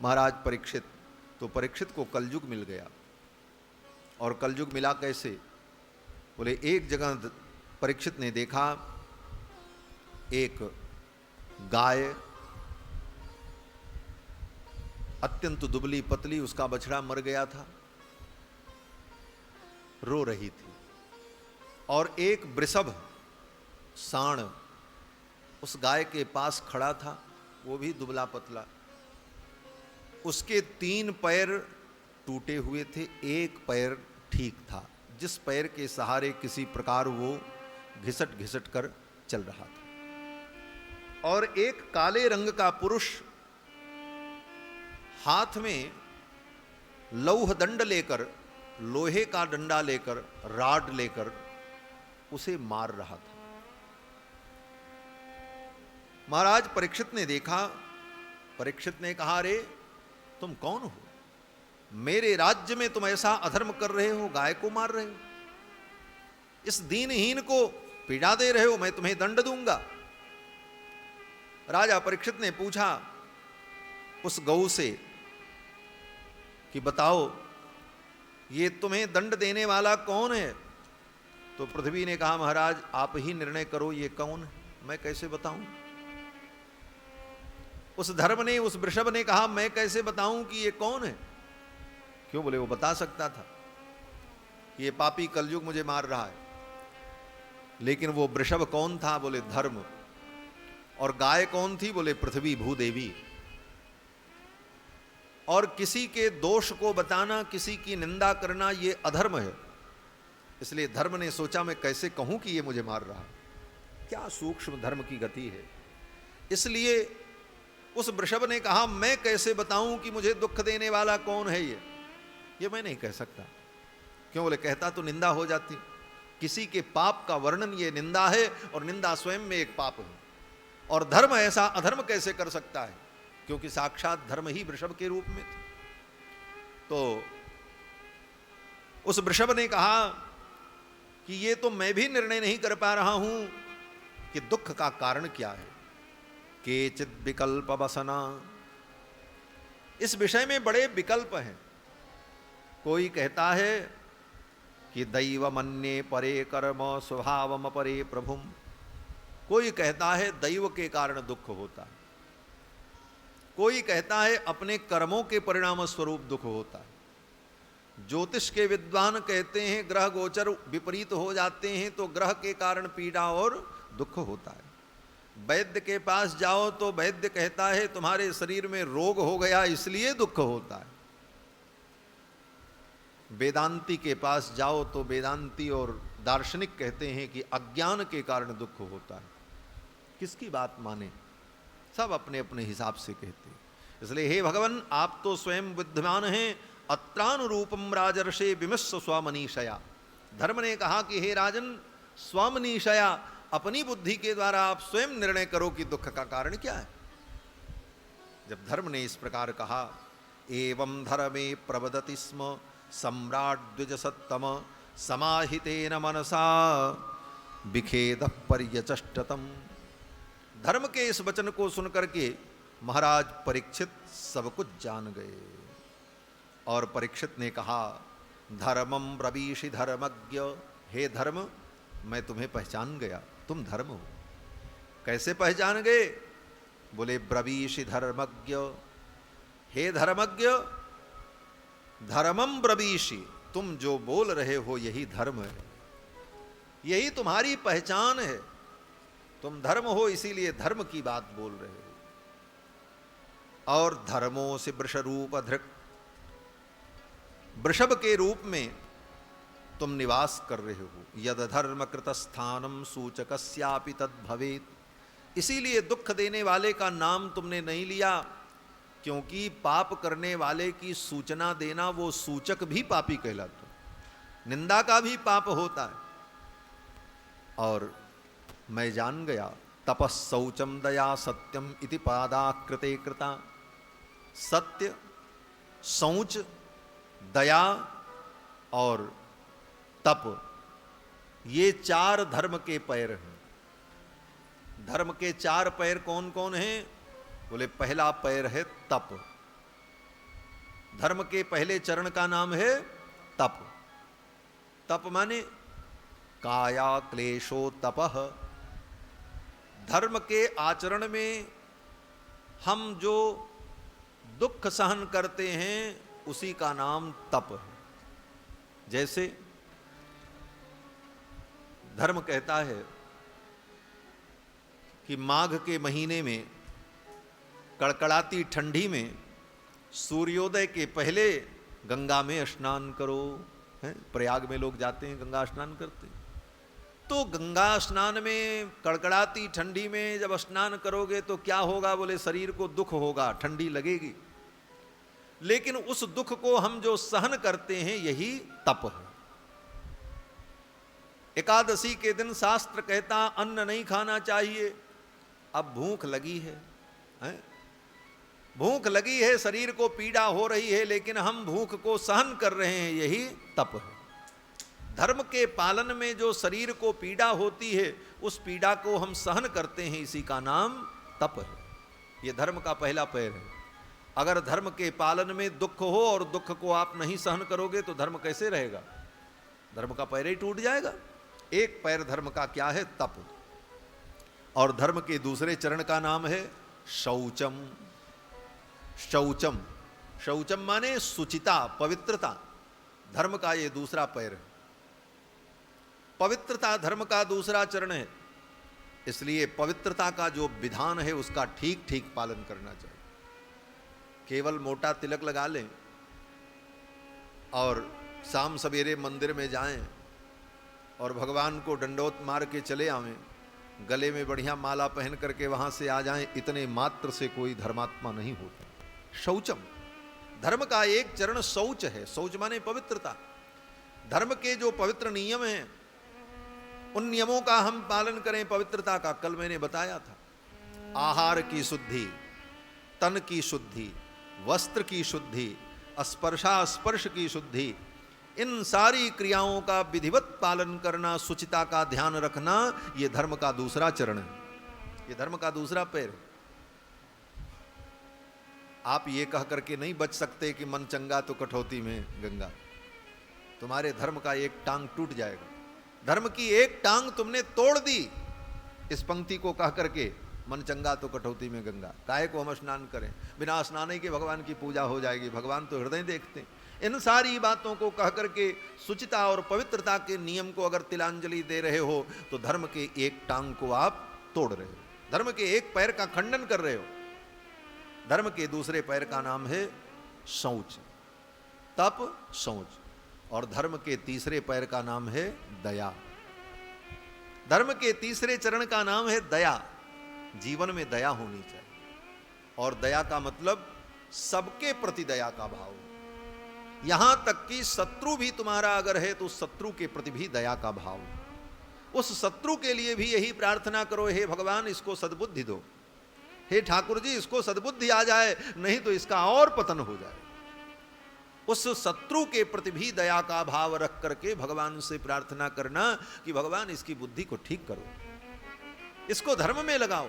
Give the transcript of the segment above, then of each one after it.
महाराज परीक्षित, तो परीक्षित को कलयुग मिल गया। और कलयुग मिला कैसे? बोले एक जगह परीक्षित ने देखा एक गाय अत्यंत दुबली पतली, उसका बछड़ा मर गया था, रो रही थी। और एक वृषभ सांड उस गाय के पास खड़ा था, वो भी दुबला पतला। उसके 3 पैर टूटे हुए थे, एक पैर ठीक था, जिस पैर के सहारे किसी प्रकार वो घिसट घिसट कर चल रहा था। और एक काले रंग का पुरुष हाथ में लौह दंड लेकर, लोहे का डंडा लेकर, राड लेकर उसे मार रहा था। महाराज परीक्षित ने देखा, परीक्षित ने कहा, अरे तुम कौन हो? मेरे राज्य में तुम ऐसा अधर्म कर रहे हो, गाय को मार रहे हो, इस दीनहीन को पीड़ा दे रहे हो, मैं तुम्हें दंड दूंगा। राजा परीक्षित ने पूछा उस गऊ से कि बताओ ये तुम्हें दंड देने वाला कौन है? तो पृथ्वी ने कहा, महाराज आप ही निर्णय करो ये कौन है, मैं कैसे बताऊं? उस धर्म ने, उस वृषभ ने कहा, मैं कैसे बताऊं कि ये कौन है? क्यों? बोले वो बता सकता था, ये पापी कलयुग मुझे मार रहा है। लेकिन वो वृषभ कौन था? बोले धर्म। और गाय कौन थी? बोले पृथ्वी भूदेवी। और किसी के दोष को बताना, किसी की निंदा करना, ये अधर्म है। इसलिए धर्म ने सोचा, मैं कैसे कहूं कि ये मुझे मार रहा है। क्या सूक्ष्म धर्म की गति है। इसलिए उस वृषभ ने कहा, मैं कैसे बताऊं कि मुझे दुख देने वाला कौन है ये मैं नहीं कह सकता। क्यों? बोले कहता तो निंदा हो जाती। किसी के पाप का वर्णन ये निंदा है, और निंदा स्वयं में एक पाप है। और धर्म ऐसा अधर्म कैसे कर सकता है? क्योंकि साक्षात धर्म ही वृषभ के रूप में थे। तो उस वृषभ ने कहा कि ये तो मैं भी निर्णय नहीं कर पा रहा हूं कि दुख का कारण क्या है। केचित् विकल्प वसना, इस विषय में बड़े विकल्प हैं। कोई कहता है कि दैव मन्ये परे कर्म स्वभावम परे प्रभुम। कोई कहता है दैव के कारण दुख होता है। कोई कहता है अपने कर्मों के परिणाम स्वरूप दुख होता है। ज्योतिष के विद्वान कहते हैं ग्रह गोचर विपरीत हो जाते हैं तो ग्रह के कारण पीड़ा और दुख होता है। वैद्य के पास जाओ तो वैद्य कहता है तुम्हारे शरीर में रोग हो गया इसलिए दुख होता है। वेदांती के पास जाओ तो वेदांती और दार्शनिक कहते हैं कि अज्ञान के कारण दुख होता है। किसकी बात माने? सब अपने अपने हिसाब से कहते हैं। इसलिए हे भगवान, आप तो स्वयं विद्यमान हैं। अत्रानुरूपम राजर्षे विमिश्र स्वमनीषया। धर्म ने कहा कि हे राजन, स्वमनीषया, अपनी बुद्धि के द्वारा आप स्वयं निर्णय करो कि दुख का कारण क्या है। जब धर्म ने इस प्रकार कहा, एवं धर्मे प्रवदति स्म सम्राट द्विजसत्तम समाहितेन मनसा विखेदः पर्यचष्टतम्। धर्म के इस वचन को सुनकर के महाराज परीक्षित सब कुछ जान गए। और परीक्षित ने कहा, धर्मम ब्रवीषि धर्मज्ञ। हे धर्म, मैं तुम्हें पहचान गया, तुम धर्म हो। कैसे पहचान गए? बोले ब्रवीषि धर्मज्ञ। हे धर्मज्ञ, धर्मम ब्रवीषि, तुम जो बोल रहे हो यही धर्म है, यही तुम्हारी पहचान है। तुम धर्म हो इसीलिए धर्म की बात बोल रहे हो। और धर्मो से वृषरूप धृक, वृषभ के रूप में तुम निवास कर रहे हो। यद धर्म कृत स्थानम सूचकस्यापि तद भवेत्। इसीलिए दुख देने वाले का नाम तुमने नहीं लिया, क्योंकि पाप करने वाले की सूचना देना, वो सूचक भी पापी कहलाता, निंदा का भी पाप होता है। और मैं जान गया, तपस्सौचम दया सत्यम इति पादाकृते कृता। सत्य, शौच, दया और तप, ये 4 धर्म के पैर हैं। धर्म के 4 पैर कौन कौन हैं? बोले पहला पैर है तप। धर्म के पहले चरण का नाम है तप। तप माने काया क्लेशो तपः। धर्म के आचरण में हम जो दुख सहन करते हैं उसी का नाम तप है। जैसे धर्म कहता है कि माघ के महीने में कड़कड़ाती ठंडी में सूर्योदय के पहले गंगा में स्नान करो। हैं, प्रयाग में लोग जाते हैं गंगा स्नान करते हैं। तो गंगा स्नान में कड़कड़ाती ठंडी में जब स्नान करोगे तो क्या होगा? बोले शरीर को दुख होगा, ठंडी लगेगी, लेकिन उस दुख को हम जो सहन करते हैं यही तप है। एकादशी के दिन शास्त्र कहता अन्न नहीं खाना चाहिए। अब भूख लगी है, भूख लगी है, शरीर को पीड़ा हो रही है, लेकिन हम भूख को सहन कर रहे हैं, यही तप है। धर्म के पालन में जो शरीर को पीड़ा होती है उस पीड़ा को हम सहन करते हैं, इसी का नाम तप है। यह धर्म का पहला पैर है। अगर धर्म के पालन में दुख हो और दुख को आप नहीं सहन करोगे तो धर्म कैसे रहेगा? धर्म का पैर ही टूट जाएगा। एक पैर धर्म का क्या है? तप। और धर्म के दूसरे चरण का नाम है शौचम। शौचम, शौचम माने शुचिता, पवित्रता। धर्म का ये दूसरा पैर है। पवित्रता धर्म का दूसरा चरण है। इसलिए पवित्रता का जो विधान है उसका ठीक ठीक पालन करना चाहिए। केवल मोटा तिलक लगा लें और शाम सवेरे मंदिर में जाएं और भगवान को दंडोत मार के चले आवें, गले में बढ़िया माला पहन करके वहां से आ जाएं, इतने मात्र से कोई धर्मात्मा नहीं होता। शौचम, धर्म का एक चरण शौच है। शौच माने पवित्रता। धर्म के जो पवित्र नियम हैं उन नियमों का हम पालन करें। पवित्रता का कल मैंने बताया था। आहार की शुद्धि, तन की शुद्धि, वस्त्र की शुद्धि, स्पर्शास्पर्श की शुद्धि, इन सारी क्रियाओं का विधिवत पालन करना, शुचिता का ध्यान रखना, यह धर्म का दूसरा चरण है। यह धर्म का दूसरा पैर। आप ये कह करके नहीं बच सकते कि मन चंगा तो कठौती में गंगा। तुम्हारे धर्म का एक टांग टूट जाएगा। धर्म की एक टांग तुमने तोड़ दी इस पंक्ति को कह करके, मन चंगा तो कठौती में गंगा। काहे को हम स्नान करें? बिना स्नाने के भगवान की पूजा हो जाएगी। भगवान तो हृदय देखते हैं। इन सारी बातों को कह करके शुचिता और पवित्रता के नियम को अगर तिलांजलि दे रहे हो तो धर्म के एक टांग को आप तोड़ रहे हो, धर्म के एक पैर का खंडन कर रहे हो। धर्म के दूसरे पैर का नाम है शौच, तप, शौच। और धर्म के तीसरे पैर का नाम है दया। धर्म के तीसरे चरण का नाम है दया। जीवन में दया होनी चाहिए। और दया का मतलब सबके प्रति दया का भाव। यहां तक कि शत्रु भी तुम्हारा अगर है तो शत्रु के प्रति भी दया का भाव। उस शत्रु के लिए भी यही प्रार्थना करो, हे भगवान इसको सद्बुद्धि दो, हे ठाकुर जी इसको सद्बुद्धि आ जाए, नहीं तो इसका और पतन हो जाए। उस शत्रु के प्रति भी दया का भाव रख करके भगवान से प्रार्थना करना कि भगवान इसकी बुद्धि को ठीक करो, इसको धर्म में लगाओ।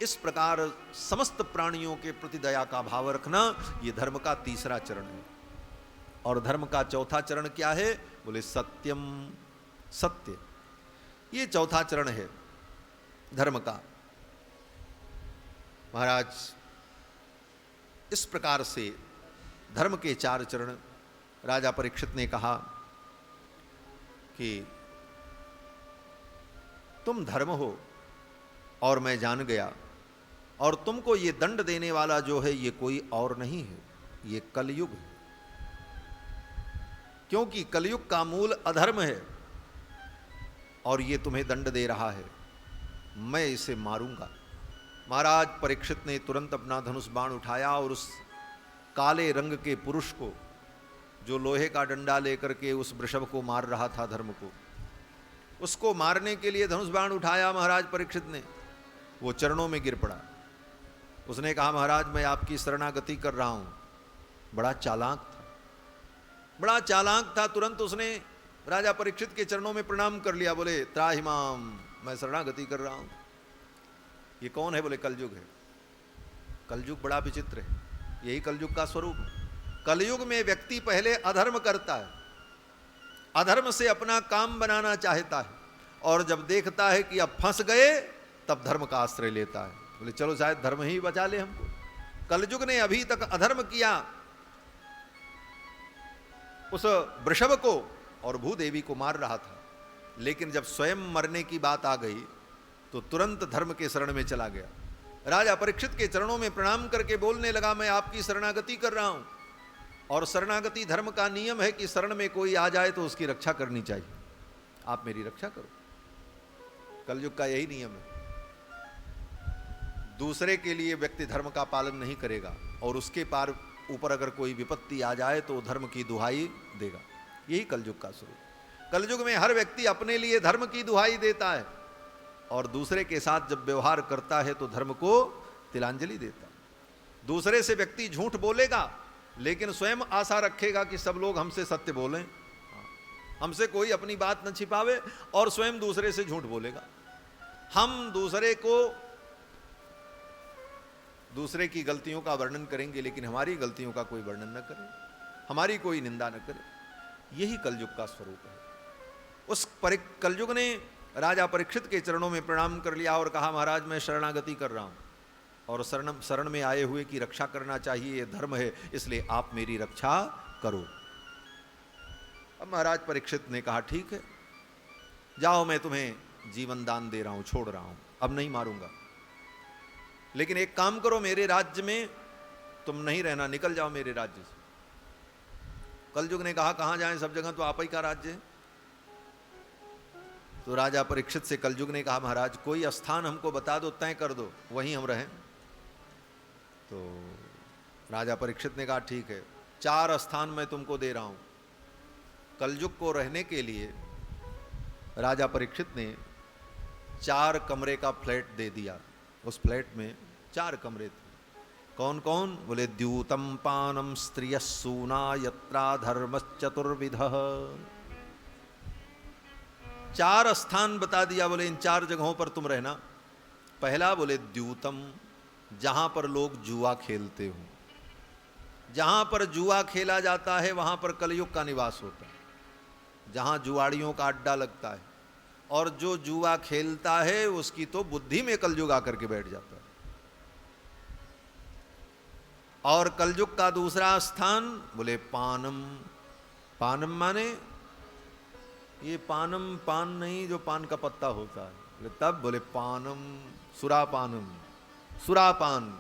इस प्रकार समस्त प्राणियों के प्रति दया का भाव रखना, यह धर्म का तीसरा चरण है। और धर्म का चौथा चरण क्या है? बोले सत्यम, सत्य। ये चौथा चरण है धर्म का। महाराज इस प्रकार से धर्म के 4 चरण राजा परीक्षित ने कहा कि तुम धर्म हो और मैं जान गया, और तुमको ये दंड देने वाला जो है ये कोई और नहीं है, ये कलयुग है। क्योंकि कलयुग का मूल अधर्म है और ये तुम्हें दंड दे रहा है, मैं इसे मारूंगा। महाराज परीक्षित ने तुरंत अपना धनुष बाण उठाया और उस काले रंग के पुरुष को, जो लोहे का डंडा लेकर के उस वृषभ को मार रहा था धर्म को, उसको मारने के लिए धनुष बाण उठाया महाराज परीक्षित ने। वो चरणों में गिर पड़ा। उसने कहा महाराज मैं आपकी शरणागति कर रहा हूं। बड़ा चालाक था, बड़ा चालाक था। तुरंत उसने राजा परीक्षित के चरणों में प्रणाम कर लिया। बोले त्राहिमाम, मैं शरणागति कर रहा हूं। ये कौन है? बोले कलयुग है। कलयुग बड़ा विचित्र है, यही कलयुग का स्वरूप है। कलयुग में व्यक्ति पहले अधर्म करता है, अधर्म से अपना काम बनाना चाहता है, और जब देखता है कि अब फंस गए तब धर्म का आश्रय लेता है। बोले चलो शायद धर्म ही बचा ले हमको। कलयुग ने अभी तक अधर्म किया, उस वृषभ को और भूदेवी को मार रहा था, लेकिन जब स्वयं मरने की बात आ गई तो तुरंत धर्म के शरण में चला गया। राजा परीक्षित के चरणों में प्रणाम करके बोलने लगा, मैं आपकी शरणागति कर रहा हूं, और शरणागति धर्म का नियम है कि शरण में कोई आ जाए तो उसकी रक्षा करनी चाहिए, आप मेरी रक्षा करो। कलयुग का यही नियम है, दूसरे के लिए व्यक्ति धर्म का पालन नहीं करेगा और उसके पार ऊपर अगर कोई विपत्ति आ जाए तो धर्म की दुहाई देगा। यही कलयुग का स्वरूप। कलयुग में हर व्यक्ति अपने लिए धर्म की दुहाई देता है और दूसरे के साथ जब व्यवहार करता है तो धर्म को तिलांजलि देता है। दूसरे से व्यक्ति झूठ बोलेगा लेकिन स्वयं आशा रखेगा कि सब लोग हमसे सत्य बोलें, हमसे कोई अपनी बात न छिपावे, और स्वयं दूसरे से झूठ बोलेगा। हम दूसरे की गलतियों का वर्णन करेंगे लेकिन हमारी गलतियों का कोई वर्णन न करे, हमारी कोई निंदा न करे। यही कलयुग का स्वरूप है। उस कलयुग ने राजा परीक्षित के चरणों में प्रणाम कर लिया और कहा, महाराज मैं शरणागति कर रहा हूं और शरण में आए हुए की रक्षा करना चाहिए, ये धर्म है, इसलिए आप मेरी रक्षा करो। अब महाराज परीक्षित ने कहा, ठीक है जाओ, मैं तुम्हें जीवन दान दे रहा हूं, छोड़ रहा हूं, अब नहीं मारूंगा, लेकिन एक काम करो, मेरे राज्य में तुम नहीं रहना, निकल जाओ मेरे राज्य से। कलयुग ने कहा, कहां जाएं, सब जगह तो आप ही का राज्य है। तो राजा परीक्षित से कलयुग ने कहा, महाराज कोई स्थान हमको बता दो, तय कर दो, वहीं हम रहें। तो राजा परीक्षित ने कहा, ठीक है 4 स्थान मैं तुमको दे रहा हूं। कलयुग को रहने के लिए राजा परीक्षित ने 4 कमरे का फ्लैट दे दिया। उस फ्लैट में 4 कमरे थे। कौन कौन? बोले द्यूतम पानम स्त्रिय सूना यत्रा धर्म चतुर्विध। 4 स्थान बता दिया, बोले इन 4 जगहों पर तुम रहना। पहला बोले द्यूतम, जहां पर लोग जुआ खेलते हो, जहां पर जुआ खेला जाता है वहां पर कलयुग का निवास होता है। जहां जुआड़ियों का अड्डा लगता है और जो जुआ खेलता है उसकी तो बुद्धि में कलयुग आकर के बैठ जाता है। और कलयुग का दूसरा स्थान बोले पानम। पानम माने ये पानम पान नहीं जो पान का पत्ता होता है, बोले तब बोले पानम सुरापानम। सुरापान,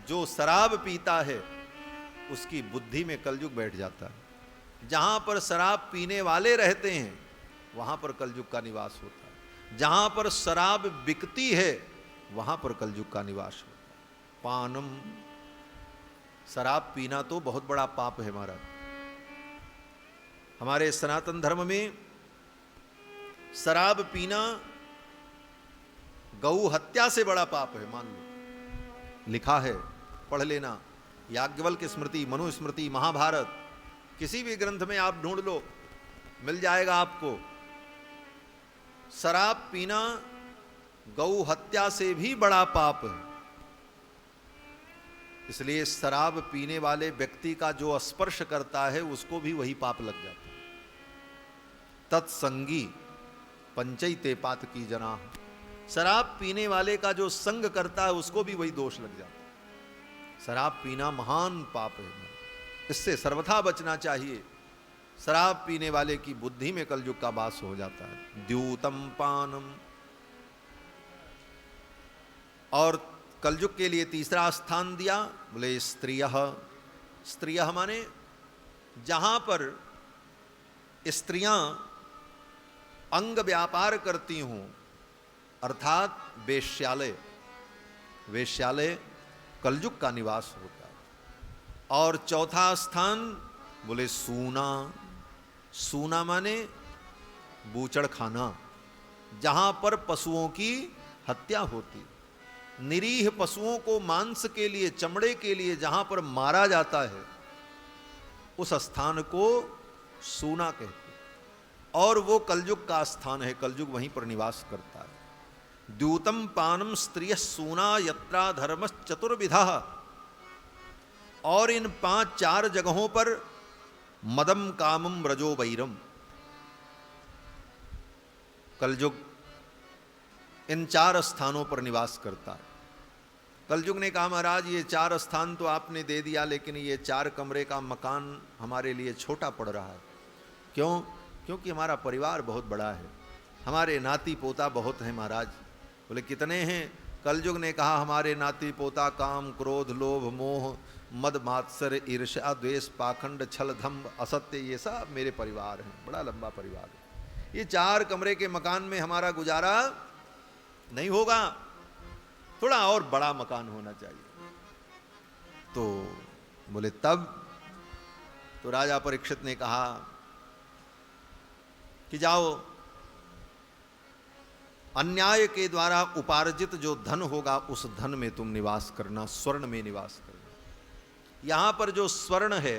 जो शराब पीता है उसकी बुद्धि में कलयुग बैठ जाता है। जहां पर शराब पीने वाले रहते हैं वहां पर कलयुग का निवास होता है। जहां पर शराब बिकती है वहां पर कलयुग का निवास होता है। पानम, शराब पीना तो बहुत बड़ा पाप है महाराज। हमारे सनातन धर्म में शराब पीना गौ हत्या से बड़ा पाप है, मान लो। लिखा है, पढ़ लेना, याज्ञवल्क्य स्मृति, मनु स्मृति, महाभारत, किसी भी ग्रंथ में आप ढूंढ लो, मिल जाएगा आपको। शराब पीना गौ हत्या से भी बड़ा पाप है। इसलिए शराब पीने वाले व्यक्ति का जो स्पर्श करता है उसको भी वही पाप लग जाता है। तत्संगी पंचैते पातकी जना। शराब पीने वाले का जो संग करता है उसको भी वही दोष लग जाता है। शराब पीना महान पाप है, इससे सर्वथा बचना चाहिए। शराब पीने वाले की बुद्धि में कलयुग का वास हो जाता है। द्यूतम पानम। और कलयुग के लिए तीसरा स्थान दिया, बोले स्त्रियः। स्त्रियः माने जहां पर स्त्रियां अंग व्यापार करती हों, अर्थात वेश्यालय। वेश्यालय कलयुग का निवास होता है। और चौथा स्थान बोले सूना। सूना माने बूचड़ खाना, जहां पर पशुओं की हत्या होती, निरीह पशुओं को मांस के लिए, चमड़े के लिए जहां पर मारा जाता है उस स्थान को सूना कहते हैं। और वो कलयुग का स्थान है, कलयुग वहीं पर निवास करता है। द्यूतम पानम स्त्रिय सूना यत्रा धर्म चतुर्विधा। और इन 5-4 जगहों पर मदम कामम रजो वैरम, कलयुग इन 4 स्थानों पर निवास करता है। कलयुग ने कहा महाराज ये 4 स्थान तो आपने दे दिया, लेकिन ये 4 कमरे का मकान हमारे लिए छोटा पड़ रहा है। क्यों? क्योंकि हमारा परिवार बहुत बड़ा है, हमारे नाती पोता बहुत हैं महाराज। बोले कितने हैं? कलयुग ने कहा हमारे नाती पोता काम क्रोध लोभ मोह मद मात्सर्य ईर्ष्या द्वेष पाखंड छल धम्म असत्य, ये सब मेरे परिवार हैं, बड़ा लंबा परिवार है। ये 4 कमरे के मकान में हमारा गुजारा नहीं होगा, थोड़ा और बड़ा मकान होना चाहिए। तो बोले तब? तो राजा परीक्षित ने कहा कि जाओ अन्याय के द्वारा उपार्जित जो धन होगा उस धन में तुम निवास करना, स्वर्ण में निवास करना। यहां पर जो स्वर्ण है,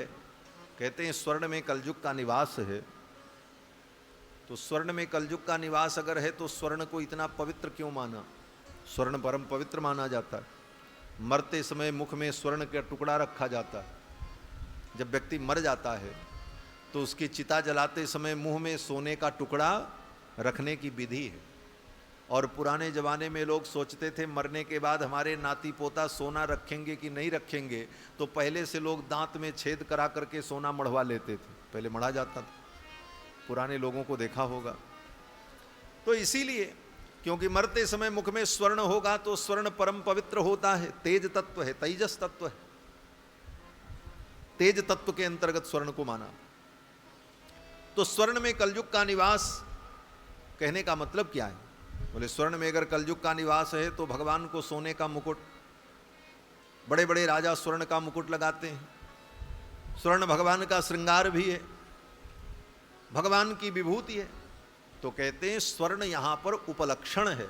कहते हैं स्वर्ण में कलयुग का निवास है। तो स्वर्ण में कलयुग का निवास अगर है तो स्वर्ण को इतना पवित्र क्यों माना? स्वर्ण परम पवित्र माना जाता है। मरते समय मुख में स्वर्ण का टुकड़ा रखा जाता है। जब व्यक्ति मर जाता है तो उसकी चिता जलाते समय मुंह में सोने का टुकड़ा रखने की विधि है। और पुराने ज़माने में लोग सोचते थे मरने के बाद हमारे नाती पोता सोना रखेंगे कि नहीं रखेंगे, तो पहले से लोग दांत में छेद करा करके सोना मढ़वा लेते थे। पहले मढ़ा जाता था, पुराने लोगों को देखा होगा। तो इसीलिए क्योंकि मरते समय मुख में स्वर्ण होगा तो स्वर्ण परम पवित्र होता है, तेज तत्व है, तेजस तत्व है। तेज तत्व के अंतर्गत स्वर्ण को माना। तो स्वर्ण में कलयुग का निवास कहने का मतलब क्या है? बोले स्वर्ण में अगर कलयुग का निवास है तो भगवान को सोने का मुकुट, बड़े बड़े राजा स्वर्ण का मुकुट लगाते हैं। स्वर्ण भगवान का श्रृंगार भी है, भगवान की विभूति है। तो कहते हैं स्वर्ण यहां पर उपलक्षण है।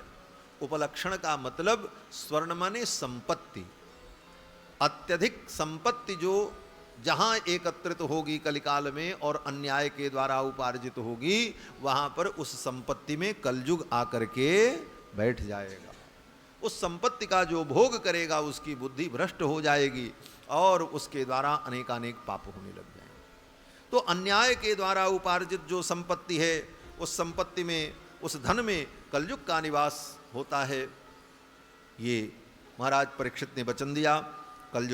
उपलक्षण का मतलब स्वर्ण माने संपत्ति, अत्यधिक संपत्ति जो जहां एकत्रित होगी कलिकाल में और अन्याय के द्वारा उपार्जित होगी, वहां पर उस संपत्ति में कलयुग आकर के बैठ जाएगा। उस संपत्ति का जो भोग करेगा उसकी बुद्धि भ्रष्ट हो जाएगी और उसके द्वारा अनेकानेक पाप होने लग जाएंगे। तो अन्याय के द्वारा उपार्जित जो संपत्ति है, उस संपत्ति में, उस धन में कलयुग का निवास होता है। ये महाराज परीक्षित ने वचन दिया, कलयुग